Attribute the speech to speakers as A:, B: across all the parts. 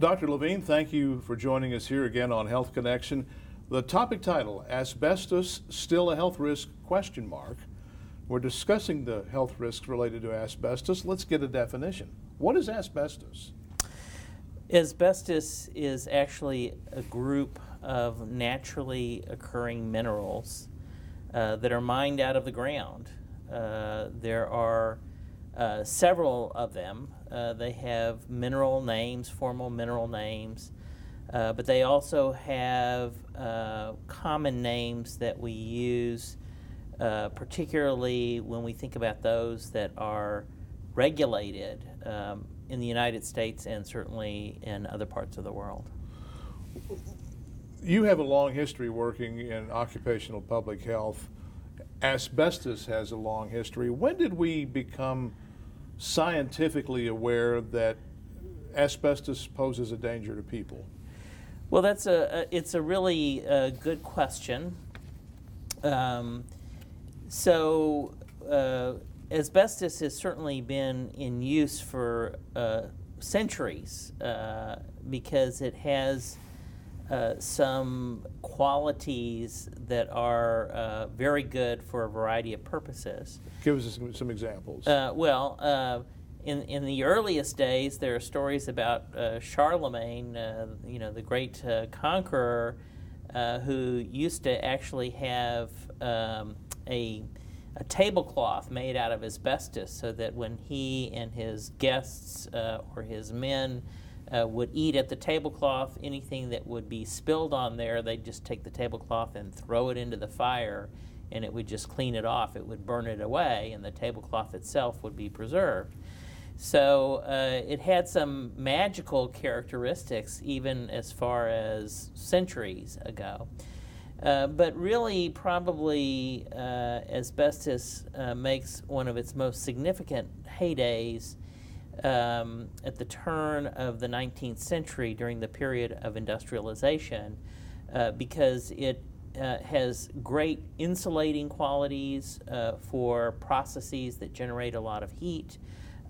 A: Dr. Levin, thank you for joining us here again on Health Connection. The topic title, Asbestos Still a Health Risk? We're discussing the health risks related to asbestos. Let's get a definition. What is asbestos?
B: Asbestos is actually a group of naturally occurring minerals that are mined out of the ground. There are several of them. They have mineral names, formal mineral names, but they also have common names that we use, particularly when we think about those that are regulated in the United States and certainly in other parts of the world.
A: You have a long history working in occupational public health. Asbestos has a long history. When did we become scientifically aware that asbestos poses a danger to people?
B: Well, it's a really good question. Asbestos has certainly been in use for centuries because it has some qualities that are very good for a variety of purposes.
A: Give us some examples.
B: In the earliest days, there are stories about Charlemagne, the great conqueror, who used to actually have a tablecloth made out of asbestos, so that when he and his guests or his men would eat at the tablecloth, anything that would be spilled on there, they'd just take the tablecloth and throw it into the fire, and it would just clean it off. It would burn it away, and the tablecloth itself would be preserved. So it had some magical characteristics even as far as centuries ago. But really, probably asbestos makes one of its most significant heydays at the turn of the 19th century during the period of industrialization because it has great insulating qualities for processes that generate a lot of heat,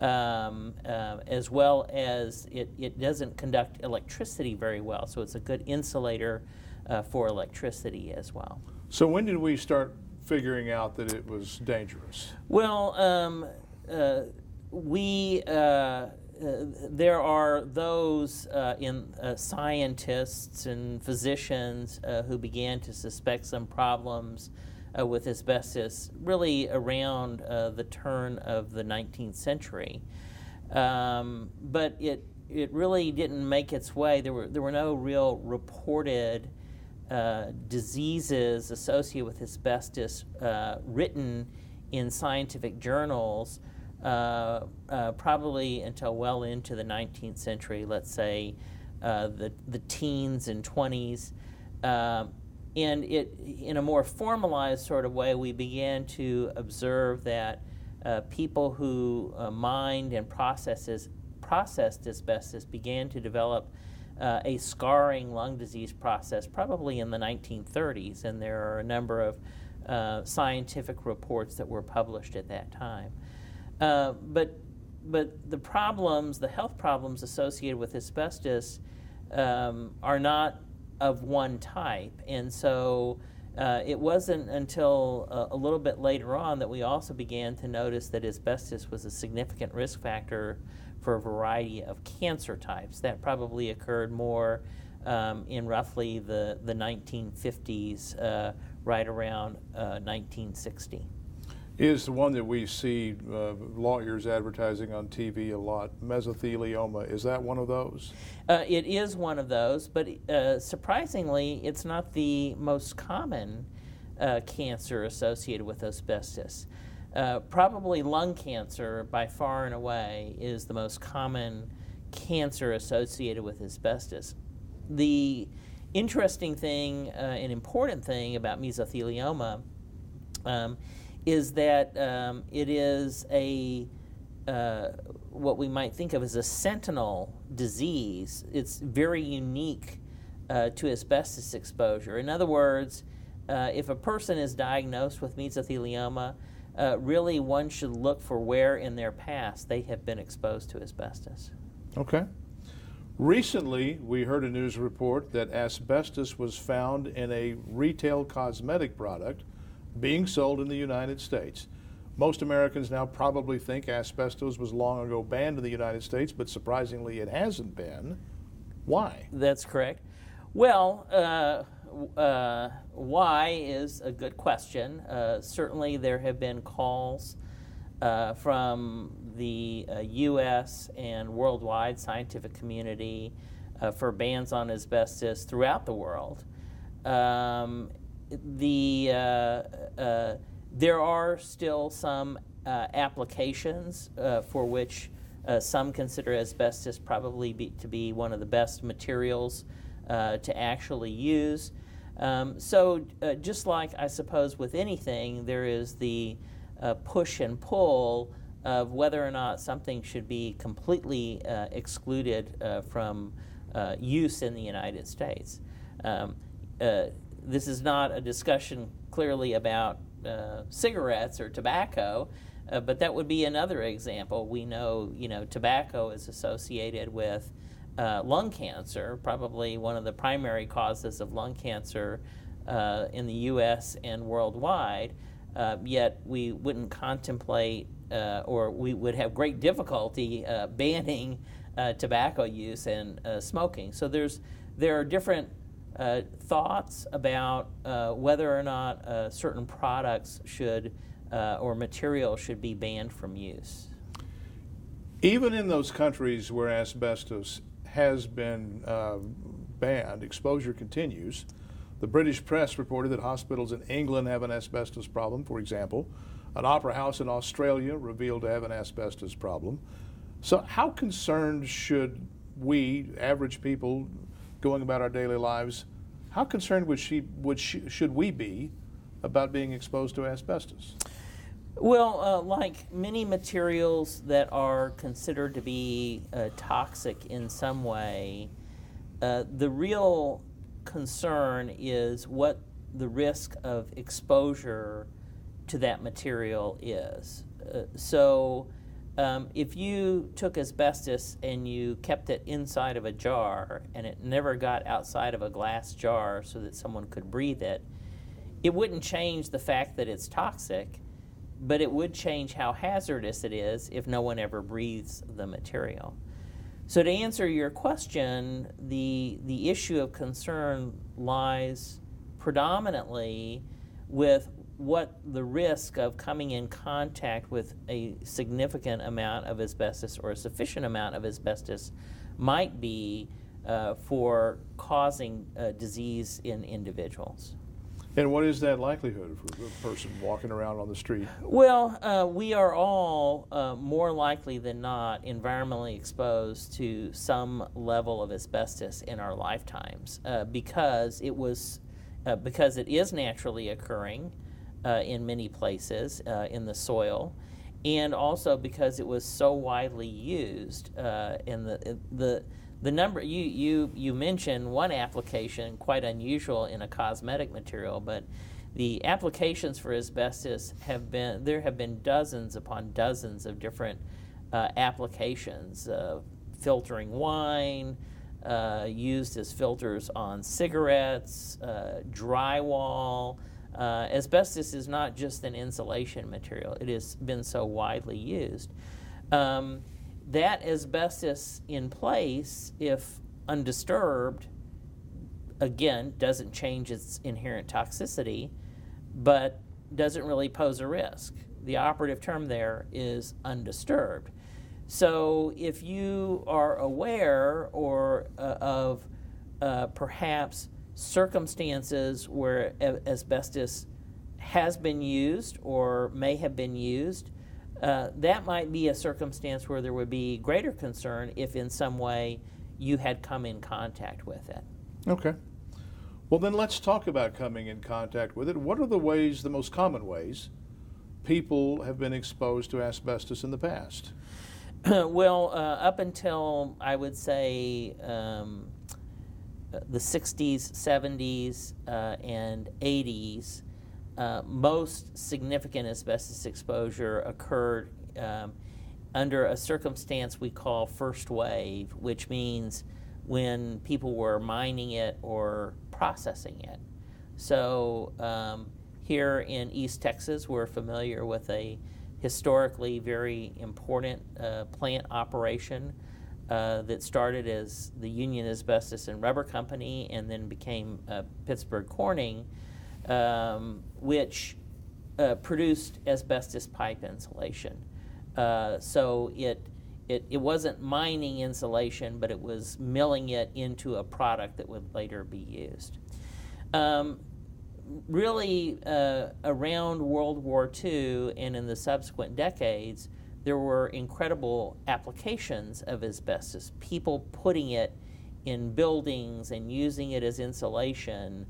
B: as well as it doesn't conduct electricity very well, so it's a good insulator for electricity as well.
A: So when did we start figuring out that it was dangerous?
B: Well, there are those scientists and physicians who began to suspect some problems with asbestos really around the turn of the 19th century. But it really didn't make its way. There were no real reported diseases associated with asbestos written in scientific journals probably until well into the 19th century, let's say the teens and 20s. And in a more formalized sort of way, we began to observe that people who mined and processed asbestos began to develop a scarring lung disease process probably in the 1930s, and there are a number of scientific reports that were published at that time. But the health problems associated with asbestos are not of one type, and so it wasn't until a little bit later on that we also began to notice that asbestos was a significant risk factor for a variety of cancer types. That probably occurred more in roughly the 1950s, right around 1960.
A: Is the one that we see lawyers advertising on TV a lot, mesothelioma, is that one of those?
B: It is one of those, but surprisingly, it's not the most common cancer associated with asbestos. Probably lung cancer, by far and away, is the most common cancer associated with asbestos. The interesting thing and important thing about mesothelioma is that it is what we might think of as a sentinel disease. It's very unique to asbestos exposure. In other words, if a person is diagnosed with mesothelioma, really one should look for where in their past they have been exposed to asbestos.
A: Okay. Recently, we heard a news report that asbestos was found in a retail cosmetic product being sold in the United States. Most Americans now probably think asbestos was long ago banned in the United States, but surprisingly it hasn't been. Why?
B: That's correct. Well, why is a good question. Certainly there have been calls from the U.S. and worldwide scientific community for bans on asbestos throughout the world. There are still some applications for which some consider asbestos probably to be one of the best materials to actually use. So just like I suppose with anything, there is the push and pull of whether or not something should be completely excluded from use in the United States. This is not a discussion clearly about cigarettes or tobacco, but that would be another example. We know, tobacco is associated with lung cancer, probably one of the primary causes of lung cancer in the U.S. and worldwide, yet we wouldn't contemplate or we would have great difficulty banning tobacco use and smoking. So there are different thoughts about whether or not certain products should or material should be banned from use.
A: Even in those countries where asbestos has been banned, exposure continues. The British press reported that hospitals in England have an asbestos problem, for example. An opera house in Australia revealed to have an asbestos problem. So how concerned should we, average people going about our daily lives, how concerned should we be about being exposed to asbestos?
B: Well, like many materials that are considered to be toxic in some way, the real concern is what the risk of exposure to that material is. If you took asbestos and you kept it inside of a jar and it never got outside of a glass jar so that someone could breathe it, it wouldn't change the fact that it's toxic, but it would change how hazardous it is if no one ever breathes the material. So to answer your question, the issue of concern lies predominantly with what the risk of coming in contact with a significant amount of asbestos or a sufficient amount of asbestos might be for causing disease in individuals.
A: And what is that likelihood for a person walking around on the street?
B: Well, we are all more likely than not environmentally exposed to some level of asbestos in our lifetimes because it is naturally occurring in many places in the soil, and also because it was so widely used. And the number you mentioned one application quite unusual in a cosmetic material, but the applications for asbestos have been dozens upon dozens of different applications. Filtering wine, used as filters on cigarettes, drywall. Asbestos is not just an insulation material. It has been so widely used. That asbestos in place, if undisturbed, again, doesn't change its inherent toxicity, but doesn't really pose a risk. The operative term there is undisturbed. So if you are aware of perhaps circumstances where asbestos has been used or may have been used, that might be a circumstance where there would be greater concern if in some way you had come in contact with it.
A: Okay. Well, then let's talk about coming in contact with it. What are the most common ways people have been exposed to asbestos in the past?
B: Well, up until, I would say, the 60s, 70s, and 80s, most significant asbestos exposure occurred under a circumstance we call first wave, which means when people were mining it or processing it. So here in East Texas, we're familiar with a historically very important plant operation that started as the Union Asbestos and Rubber Company and then became Pittsburgh Corning, which produced asbestos pipe insulation. So it wasn't mining insulation, but it was milling it into a product that would later be used. Really, around World War II and in the subsequent decades, there were incredible applications of asbestos, people putting it in buildings and using it as insulation.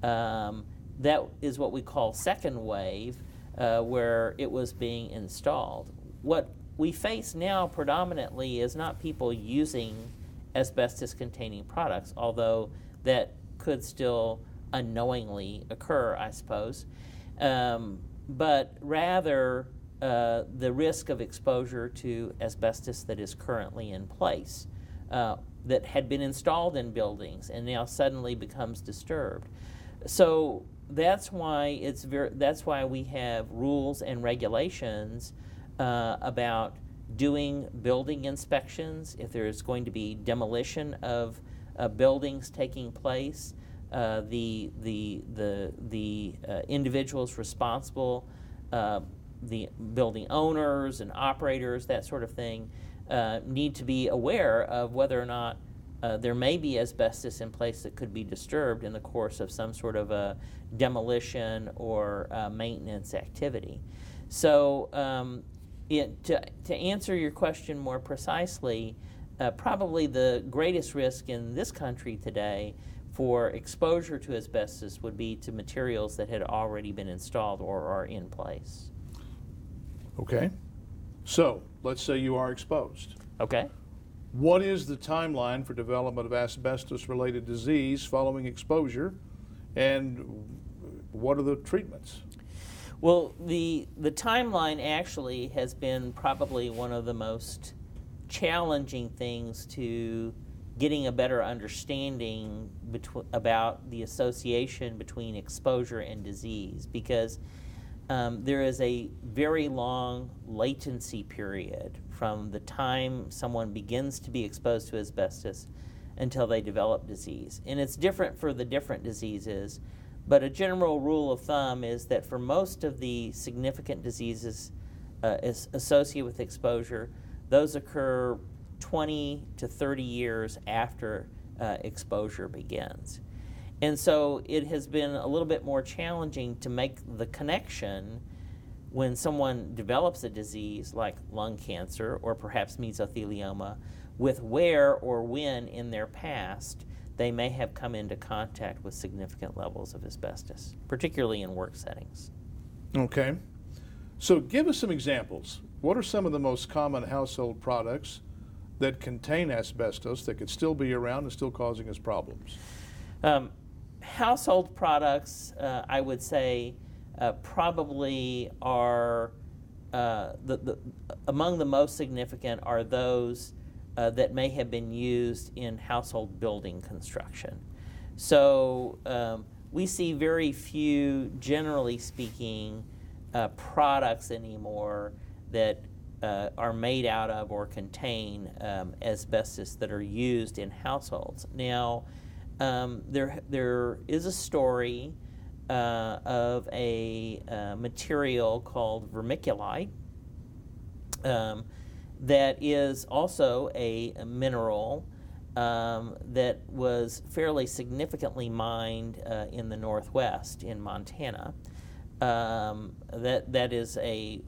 B: That is what we call second wave, where it was being installed. What we face now predominantly is not people using asbestos-containing products, although that could still unknowingly occur, I suppose, but rather the risk of exposure to asbestos that is currently in place, that had been installed in buildings and now suddenly becomes disturbed. So that's why we have rules and regulations about doing building inspections if there is going to be demolition of buildings taking place. The individuals responsible, the building owners and operators, that sort of thing, need to be aware of whether or not there may be asbestos in place that could be disturbed in the course of some sort of a demolition or maintenance activity. So to answer your question more precisely, probably the greatest risk in this country today for exposure to asbestos would be to materials that had already been installed or are in place.
A: Okay. So let's say you are exposed.
B: Okay.
A: What is the timeline for development of asbestos-related disease following exposure, and what are the treatments?
B: Well, the timeline actually has been probably one of the most challenging things to getting a better understanding about the association between exposure and disease, because there is a very long latency period from the time someone begins to be exposed to asbestos until they develop disease. And it's different for the different diseases, but a general rule of thumb is that for most of the significant diseases associated with exposure, those occur 20 to 30 years after exposure begins. And so it has been a little bit more challenging to make the connection when someone develops a disease like lung cancer or perhaps mesothelioma with where or when in their past they may have come into contact with significant levels of asbestos, particularly in work settings.
A: Okay. So give us some examples. What are some of the most common household products that contain asbestos that could still be around and still causing us problems?
B: Household products, I would say, probably are among the most significant are those that may have been used in household building construction. So we see very few, generally speaking, products anymore that are made out of or contain asbestos that are used in households. Now, there is a story of a material called vermiculite that is also a mineral that was fairly significantly mined in the Northwest in Montana. That is a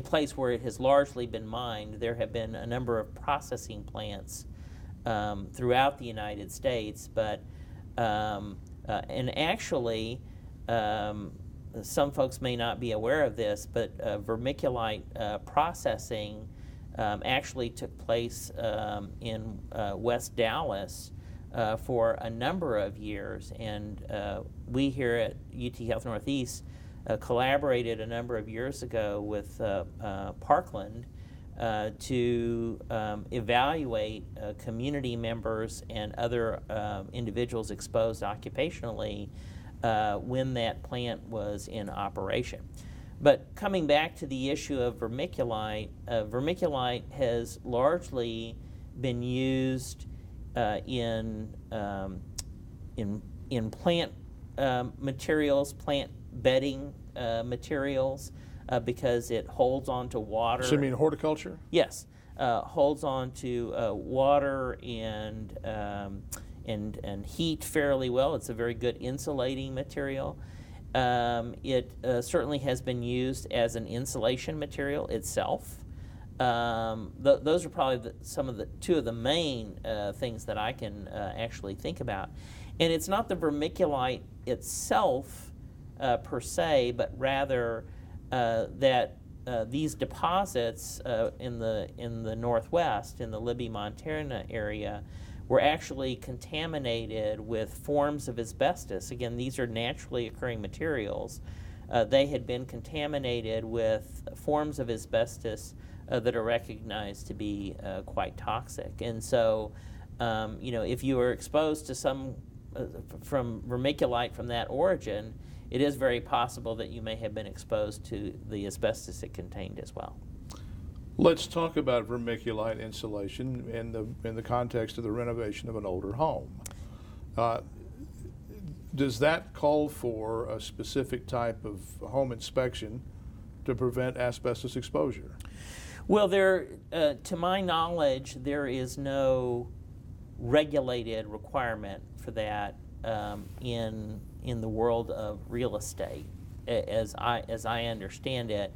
B: place where it has largely been mined. There have been a number of processing plants throughout the United States, but and actually some folks may not be aware of this, but vermiculite processing actually took place in West Dallas for a number of years, and we here at UT Health Northeast collaborated a number of years ago with Parkland to evaluate community members and other individuals exposed occupationally when that plant was in operation. But coming back to the issue of vermiculite, vermiculite has largely been used in plant materials, plant bedding materials, because it holds on to water.
A: So you mean horticulture?
B: Yes, holds on to water and heat fairly well. It's a very good insulating material. It certainly has been used as an insulation material itself. Those are probably two of the main things that I can actually think about. And it's not the vermiculite itself per se, but rather that these deposits in the Northwest, in the Libby, Montana area, were actually contaminated with forms of asbestos. Again, these are naturally occurring materials. They had been contaminated with forms of asbestos that are recognized to be quite toxic. And so, if you were exposed to some from vermiculite from that origin, it is very possible that you may have been exposed to the asbestos it contained as well.
A: Let's talk about vermiculite insulation in the context of the renovation of an older home. Does that call for a specific type of home inspection to prevent asbestos exposure?
B: Well, to my knowledge, there is no regulated requirement for that in the world of real estate, as I understand it.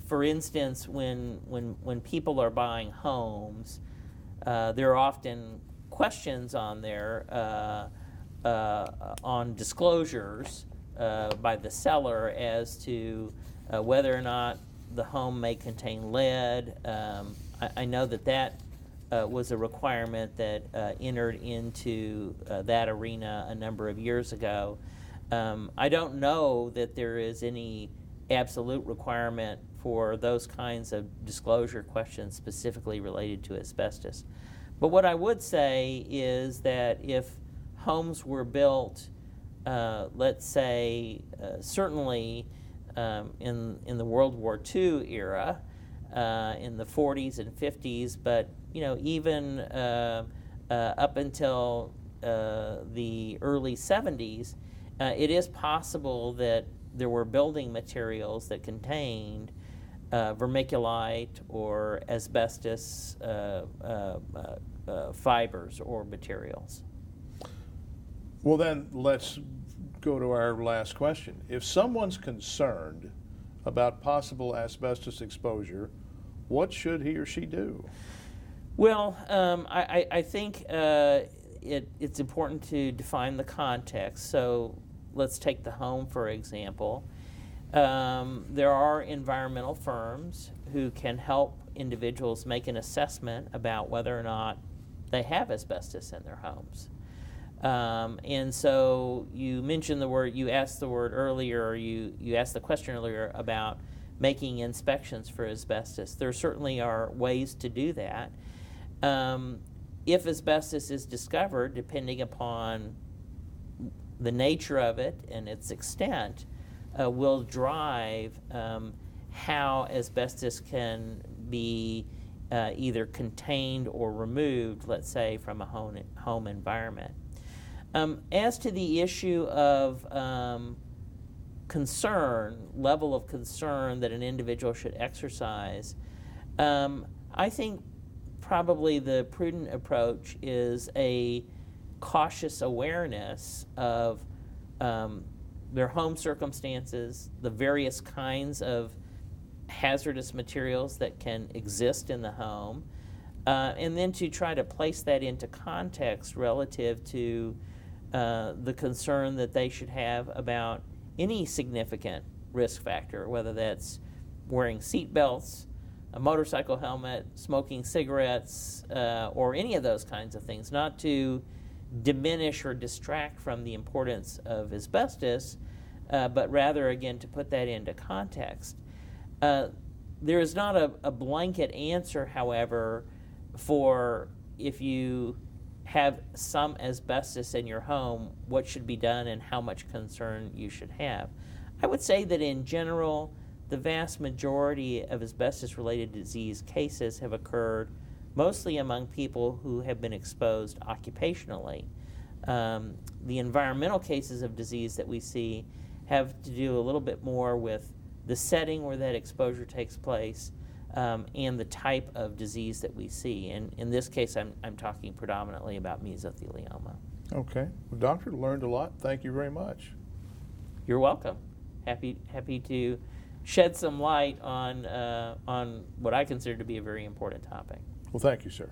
B: For instance, when people are buying homes, there are often questions on there on disclosures by the seller as to whether or not the home may contain lead. I know that was a requirement that entered into that arena a number of years ago. I don't know that there is any absolute requirement for those kinds of disclosure questions specifically related to asbestos. But what I would say is that if homes were built, let's say, certainly in the World War II era, in the 40s and 50s, but even up until the early 70s, it is possible that there were building materials that contained vermiculite or asbestos fibers or materials.
A: Well, then let's go to our last question. If someone's concerned about possible asbestos exposure, what should he or she do?
B: Well, I think it's important to define the context. So let's take the home, for example. There are environmental firms who can help individuals make an assessment about whether or not they have asbestos in their homes. And so you mentioned you asked the question earlier about making inspections for asbestos. There certainly are ways to do that. If asbestos is discovered, depending upon the nature of it and its extent, will drive how asbestos can be either contained or removed, let's say, from a home environment. As to the issue of level of concern that an individual should exercise, I think probably the prudent approach is a cautious awareness of their home circumstances, the various kinds of hazardous materials that can exist in the home, and then to try to place that into context relative to the concern that they should have about any significant risk factor, whether that's wearing seat belts, a motorcycle helmet, smoking cigarettes, or any of those kinds of things, not to diminish or distract from the importance of asbestos, but rather, again, to put that into context. there is not a blanket answer, however, for if you have some asbestos in your home, what should be done and how much concern you should have. I would say that in general, the vast majority of asbestos-related disease cases have occurred mostly among people who have been exposed occupationally. The environmental cases of disease that we see have to do a little bit more with the setting where that exposure takes place and the type of disease that we see. And in this case, I'm talking predominantly about mesothelioma.
A: Okay. Well, Doctor, learned a lot. Thank you very much.
B: You're welcome. Happy to shed some light on what I consider to be a very important topic.
A: Well, thank you, sir.